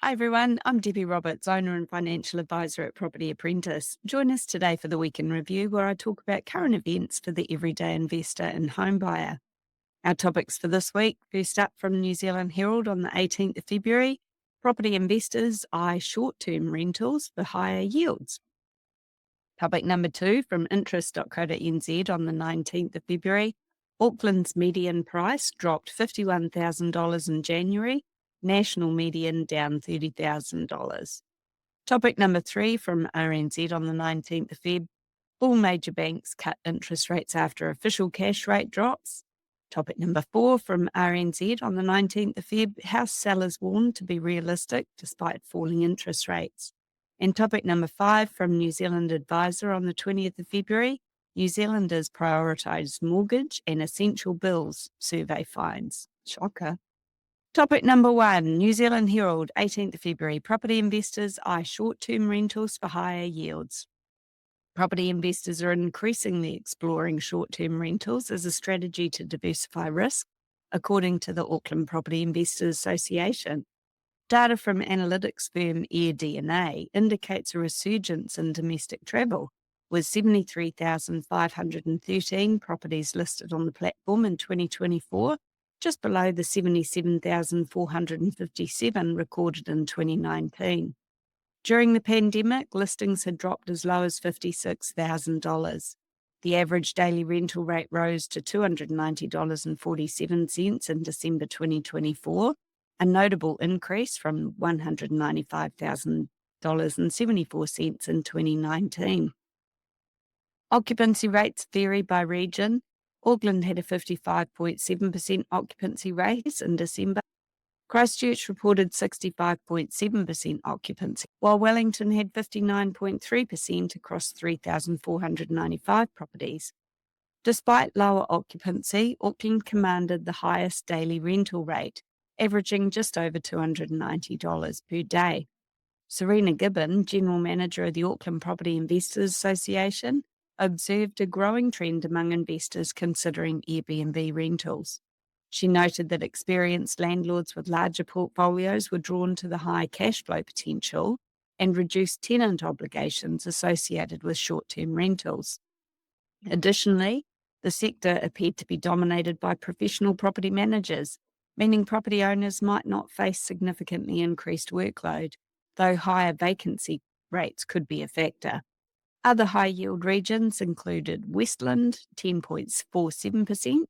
Hi everyone, I'm Debbie Roberts, owner and financial advisor at Property Apprentice. Join us today for the Week in Review, where I talk about current events for the everyday investor and home buyer. Our topics for this week: first up, from NZHerald on the 18th of February, property investors eye short-term rentals for higher yields. Topic number 2, from interest.co.nz on the 19th of February, Auckland's median price dropped $51,000 in January, national median down $30,000. Topic number 3, from RNZ on the 19th of Feb, all major banks cut interest rates after official cash rate drops. Topic number 4, from RNZ on the 19th of Feb, house sellers warned to be realistic despite falling interest rates. And topic number 5, from New Zealand Advisor on the 20th of February, New Zealanders prioritise mortgage and essential bills, survey finds. Shocker. Topic number 1, New Zealand Herald, 18th of February, property investors eye short-term rentals for higher yields. Property investors are increasingly exploring short-term rentals as a strategy to diversify risk, according to the Auckland Property Investors Association. Data from analytics firm AirDNA indicates a resurgence in domestic travel, with 73,513 properties listed on the platform in 2024, just below the 77,457 recorded in 2019. During the pandemic, listings had dropped as low as $56,000. The average daily rental rate rose to $290.47 in December 2024, a notable increase from $195,000.74 in 2019. Occupancy rates vary by region. Auckland had a 55.7% occupancy rate in December. Christchurch reported 65.7% occupancy, while Wellington had 59.3% across 3,495 properties. Despite lower occupancy, Auckland commanded the highest daily rental rate, averaging just over $290 per day. Serena Gibbon, General Manager of the Auckland Property Investors Association, observed a growing trend among investors considering Airbnb rentals. She noted that experienced landlords with larger portfolios were drawn to the high cash flow potential and reduced tenant obligations associated with short-term rentals. Additionally, the sector appeared to be dominated by professional property managers, meaning property owners might not face significantly increased workload, though higher vacancy rates could be a factor. Other high-yield regions included Westland, 10.47%,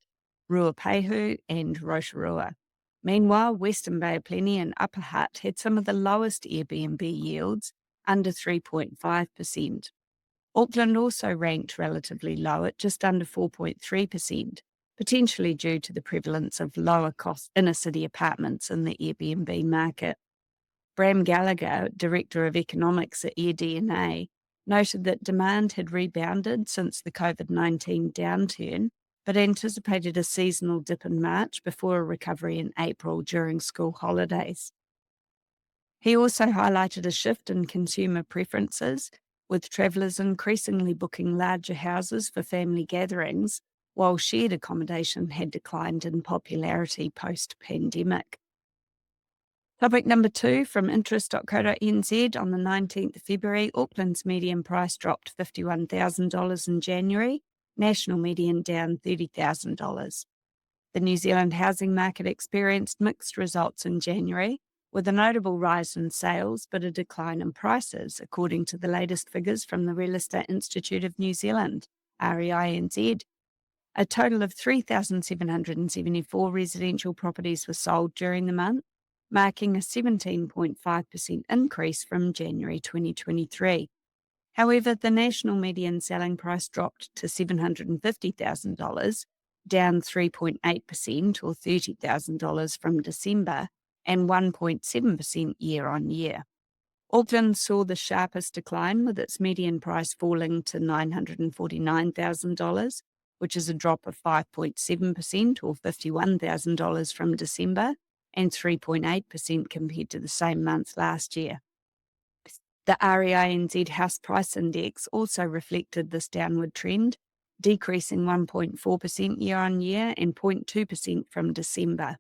Ruapehu and Rotorua. Meanwhile, Western Bay of Plenty and Upper Hutt had some of the lowest Airbnb yields, under 3.5%. Auckland also ranked relatively low at just under 4.3%, potentially due to the prevalence of lower-cost inner-city apartments in the Airbnb market. Bram Gallagher, Director of Economics at AirDNA, noted that demand had rebounded since the COVID-19 downturn, but anticipated a seasonal dip in March before a recovery in April during school holidays. He also highlighted a shift in consumer preferences, with travellers increasingly booking larger houses for family gatherings, while shared accommodation had declined in popularity post-pandemic. Topic number 2, from interest.co.nz on the 19th of February, Auckland's median price dropped $51,000 in January, national median down $30,000. The New Zealand housing market experienced mixed results in January, with a notable rise in sales but a decline in prices, according to the latest figures from the Real Estate Institute of New Zealand, REINZ. A total of 3,774 residential properties were sold during the month, marking a 17.5% increase from January 2023. However, the national median selling price dropped to $750,000, down 3.8% or $30,000 from December, and 1.7% year on year. Auckland saw the sharpest decline, with its median price falling to $949,000, which is a drop of 5.7% or $51,000 from December, and 3.8% compared to the same month last year. The REINZ House Price Index also reflected this downward trend, decreasing 1.4% year on year and 0.2% from December.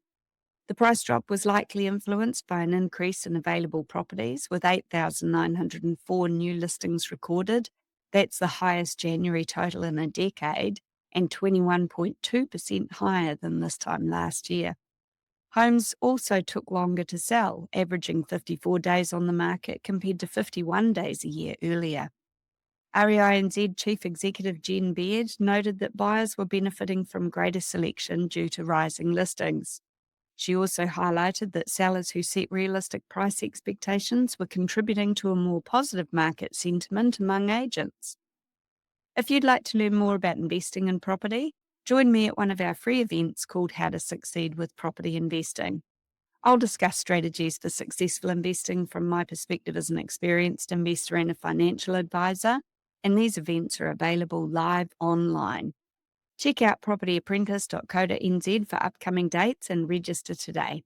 The price drop was likely influenced by an increase in available properties, with 8,904 new listings recorded. That's the highest January total in a decade and 21.2% higher than this time last year. Homes also took longer to sell, averaging 54 days on the market compared to 51 days a year earlier. RNZ Chief Executive Jen Beard noted that buyers were benefiting from greater selection due to rising listings. She also highlighted that sellers who set realistic price expectations were contributing to a more positive market sentiment among agents. If you'd like to learn more about investing in property, join me at one of our free events called How to Succeed with Property Investing. I'll discuss strategies for successful investing from my perspective as an experienced investor and a financial advisor, and these events are available live online. Check out propertyapprentice.co.nz for upcoming dates and register today.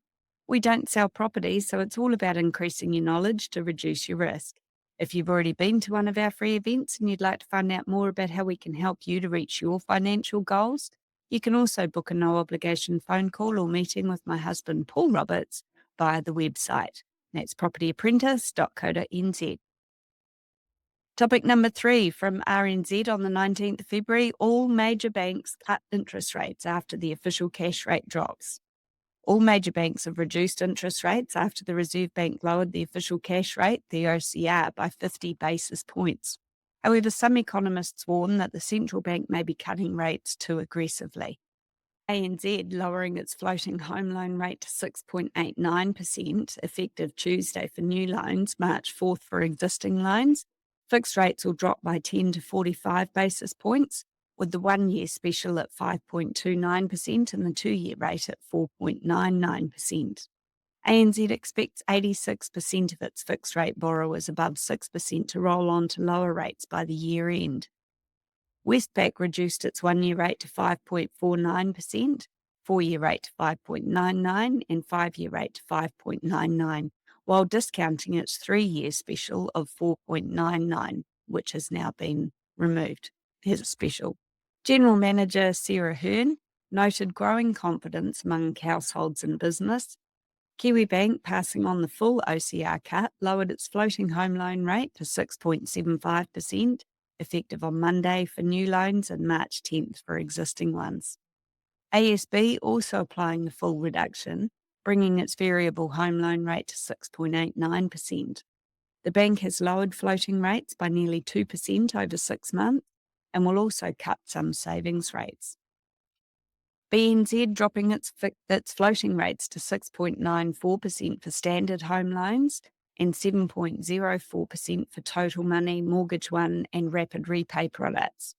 We don't sell properties, so it's all about increasing your knowledge to reduce your risk. If you've already been to one of our free events and you'd like to find out more about how we can help you to reach your financial goals, you can also book a no-obligation phone call or meeting with my husband, Paul Roberts, via the website. That's propertyapprentice.co.nz. Topic number 3 from RNZ on the 19th of February, all major banks cut interest rates after the official cash rate drops. All major banks have reduced interest rates after the Reserve Bank lowered the official cash rate, the OCR, by 50 basis points. However, some economists warn that the central bank may be cutting rates too aggressively. ANZ lowering its floating home loan rate to 6.89%, effective Tuesday for new loans, March 4th for existing loans. Fixed rates will drop by 10 to 45 basis points, with the 1-year special at 5.29% and the 2-year rate at 4.99%. ANZ expects 86% of its fixed-rate borrowers above 6% to roll on to lower rates by the year end. Westpac reduced its 1-year rate to 5.49%, 4-year rate to 5.99%, and 5-year rate to 5.99%, while discounting its 3-year special of 4.99%, which has now been removed. Here's a special. General Manager Sarah Hearn noted growing confidence among households and business. Kiwibank, passing on the full OCR cut, lowered its floating home loan rate to 6.75%, effective on Monday for new loans and March 10th for existing ones. ASB also applying the full reduction, bringing its variable home loan rate to 6.89%. The bank has lowered floating rates by nearly 2% over 6 months and will also cut some savings rates. BNZ dropping its floating rates to 6.94% for standard home loans and 7.04% for total money, mortgage one, and rapid repay products.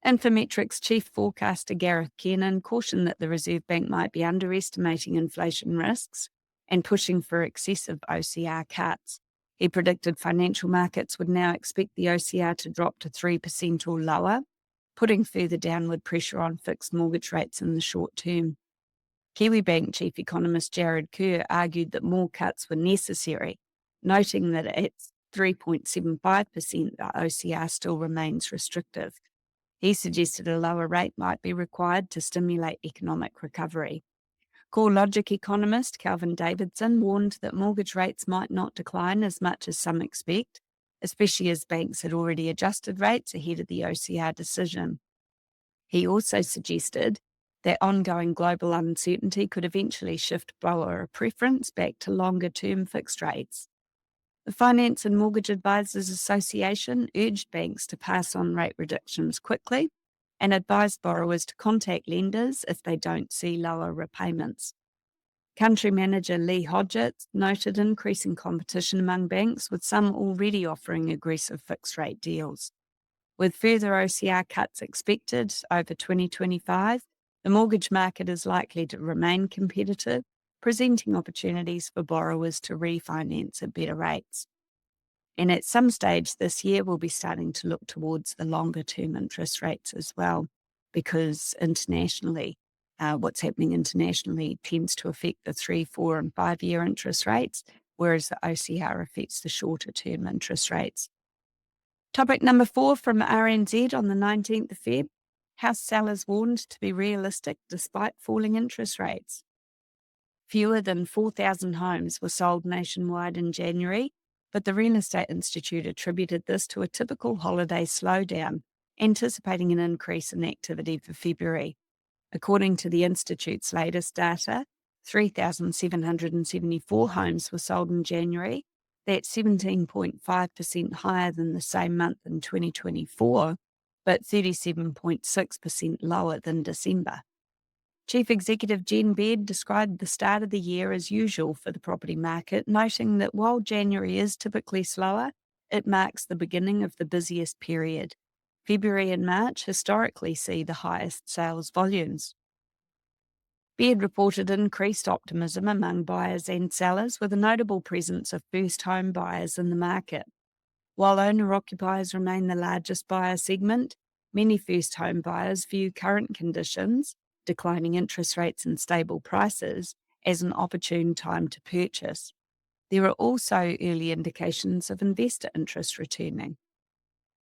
Infometrics chief forecaster Gareth Kiernan cautioned that the Reserve Bank might be underestimating inflation risks and pushing for excessive OCR cuts. He predicted financial markets would now expect the OCR to drop to 3% or lower, putting further downward pressure on fixed mortgage rates in the short term. Kiwibank chief economist Jared Kerr argued that more cuts were necessary, noting that at 3.75%, the OCR still remains restrictive. He suggested a lower rate might be required to stimulate economic recovery. CoreLogic economist Calvin Davidson warned that mortgage rates might not decline as much as some expect, especially as banks had already adjusted rates ahead of the OCR decision. He also suggested that ongoing global uncertainty could eventually shift borrower preference back to longer-term fixed rates. The Finance and Mortgage Advisors Association urged banks to pass on rate reductions quickly and advised borrowers to contact lenders if they don't see lower repayments. Country Manager Lee Hodgetts noted increasing competition among banks, with some already offering aggressive fixed-rate deals. With further OCR cuts expected over 2025, the mortgage market is likely to remain competitive, presenting opportunities for borrowers to refinance at better rates. And at some stage this year, we'll be starting to look towards the longer-term interest rates as well, because internationally, what's happening internationally tends to affect the 3, 4, and 5-year interest rates, whereas the OCR affects the shorter-term interest rates. Topic number 4 from RNZ on the 19th of Feb. House sellers warned to be realistic despite falling interest rates. Fewer than 4,000 homes were sold nationwide in January, but the Real Estate Institute attributed this to a typical holiday slowdown, anticipating an increase in activity for February. According to the Institute's latest data, 3,774 homes were sold in January. That's 17.5% higher than the same month in 2024, but 37.6% lower than December. Chief Executive Jen Baird described the start of the year as usual for the property market, noting that while January is typically slower, it marks the beginning of the busiest period. February and March historically see the highest sales volumes. Baird reported increased optimism among buyers and sellers, with a notable presence of first home buyers in the market. While owner-occupiers remain the largest buyer segment, many first home buyers view current conditions, declining interest rates and stable prices, as an opportune time to purchase. There are also early indications of investor interest returning.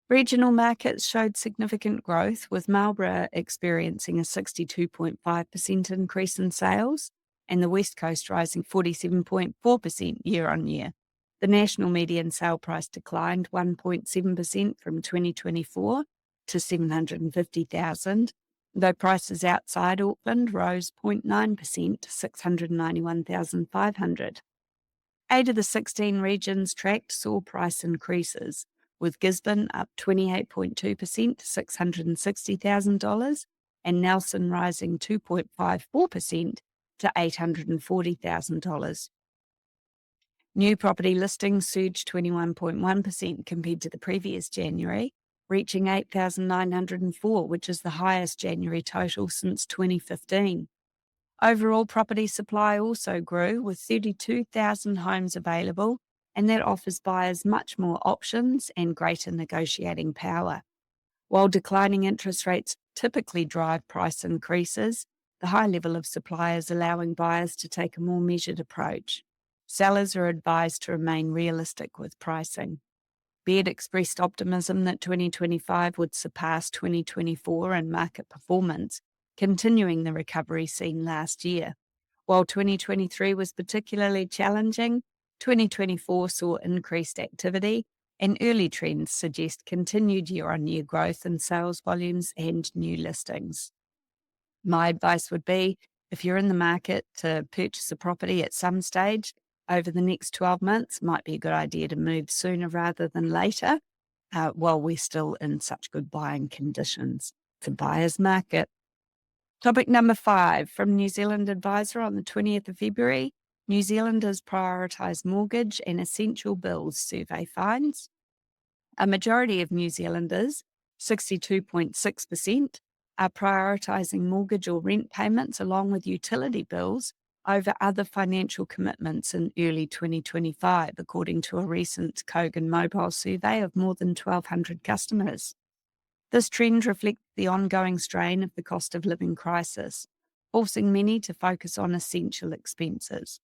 Regional markets showed significant growth, with Marlborough experiencing a 62.5% increase in sales and the West Coast rising 47.4% year on year. The national median sale price declined 1.7% from 2024 to $750,000, though prices outside Auckland rose 0.9% to $691,500. 8 of the 16 regions tracked saw price increases, with Gisborne up 28.2% to $660,000 and Nelson rising 2.54% to $840,000. New property listings surged 21.1% compared to the previous January, reaching 8,904, which is the highest January total since 2015. Overall property supply also grew, with 32,000 homes available, and that offers buyers much more options and greater negotiating power. While declining interest rates typically drive price increases, the high level of supply is allowing buyers to take a more measured approach. Sellers are advised to remain realistic with pricing. Baird expressed optimism that 2025 would surpass 2024 in market performance, continuing the recovery seen last year. While 2023 was particularly challenging, 2024 saw increased activity, and early trends suggest continued year-on-year growth in sales volumes and new listings. My advice would be, if you're in the market to purchase a property at some stage over the next 12 months, might be a good idea to move sooner rather than later, while we're still in such good buying conditions. It's a buyer's market. Topic number 5 from New Zealand Advisor on the 20th of February. New Zealanders prioritise mortgage and essential bills, survey finds. A majority of New Zealanders, 62.6%, are prioritising mortgage or rent payments along with utility bills over other financial commitments in early 2025, according to a recent Kogan Mobile survey of more than 1,200 customers. This trend reflects the ongoing strain of the cost of living crisis, forcing many to focus on essential expenses.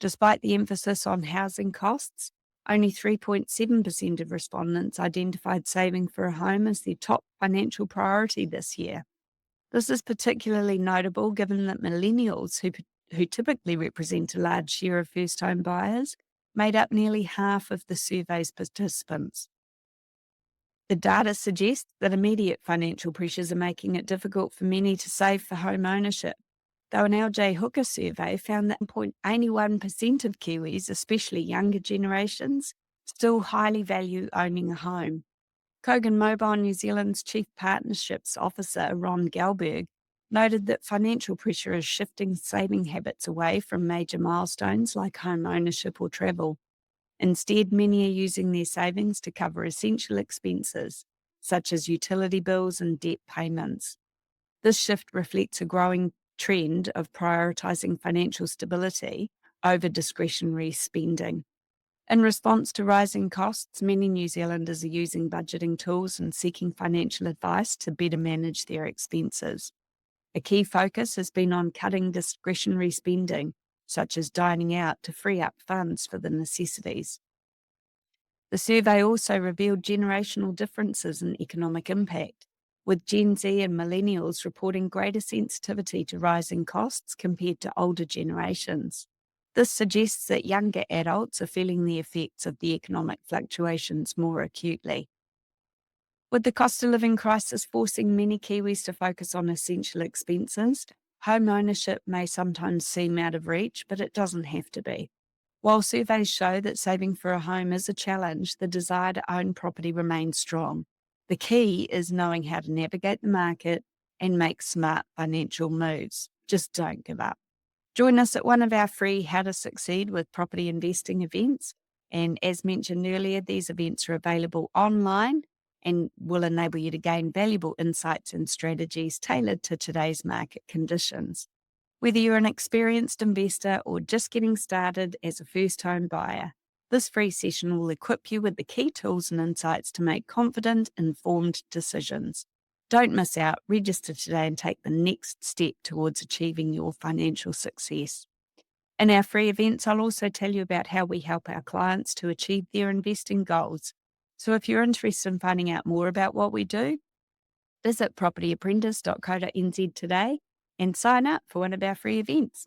Despite the emphasis on housing costs, only 3.7% of respondents identified saving for a home as their top financial priority this year. This is particularly notable given that millennials, who typically represent a large share of first-home buyers, made up nearly half of the survey's participants. The data suggests that immediate financial pressures are making it difficult for many to save for home ownership, though an LJ Hooker survey found that 81% of Kiwis, especially younger generations, still highly value owning a home. Kogan Mobile New Zealand's Chief Partnerships Officer, Ron Gelberg, noted that financial pressure is shifting saving habits away from major milestones like home ownership or travel. Instead, many are using their savings to cover essential expenses, such as utility bills and debt payments. This shift reflects a growing trend of prioritising financial stability over discretionary spending. In response to rising costs, many New Zealanders are using budgeting tools and seeking financial advice to better manage their expenses. A key focus has been on cutting discretionary spending, such as dining out, to free up funds for the necessities. The survey also revealed generational differences in economic impact, with Gen Z and millennials reporting greater sensitivity to rising costs compared to older generations. This suggests that younger adults are feeling the effects of the economic fluctuations more acutely. With the cost of living crisis forcing many Kiwis to focus on essential expenses, home ownership may sometimes seem out of reach, but it doesn't have to be. While surveys show that saving for a home is a challenge, the desire to own property remains strong. The key is knowing how to navigate the market and make smart financial moves. Just don't give up. Join us at one of our free How to Succeed with Property Investing events. And as mentioned earlier, these events are available online and will enable you to gain valuable insights and strategies tailored to today's market conditions. Whether you're an experienced investor or just getting started as a first-home buyer, this free session will equip you with the key tools and insights to make confident, informed decisions. Don't miss out. Register today and take the next step towards achieving your financial success. In our free events, I'll also tell you about how we help our clients to achieve their investing goals. So if you're interested in finding out more about what we do, visit propertyapprentice.co.nz today and sign up for one of our free events.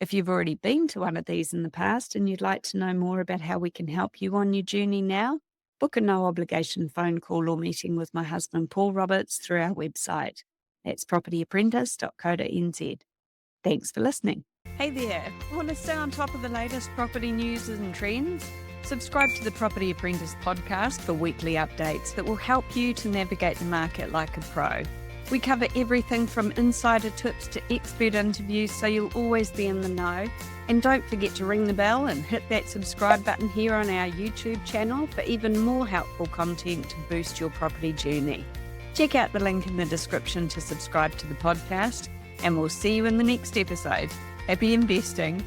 If you've already been to one of these in the past and you'd like to know more about how we can help you on your journey now, book a no-obligation phone call or meeting with my husband Paul Roberts through our website. That's propertyapprentice.co.nz. Thanks for listening. Hey there, want to stay on top of the latest property news and trends? Subscribe to the Property Apprentice podcast for weekly updates that will help you to navigate the market like a pro. We cover everything from insider tips to expert interviews, so you'll always be in the know. And don't forget to ring the bell and hit that subscribe button here on our YouTube channel for even more helpful content to boost your property journey. Check out the link in the description to subscribe to the podcast, and we'll see you in the next episode. Happy investing.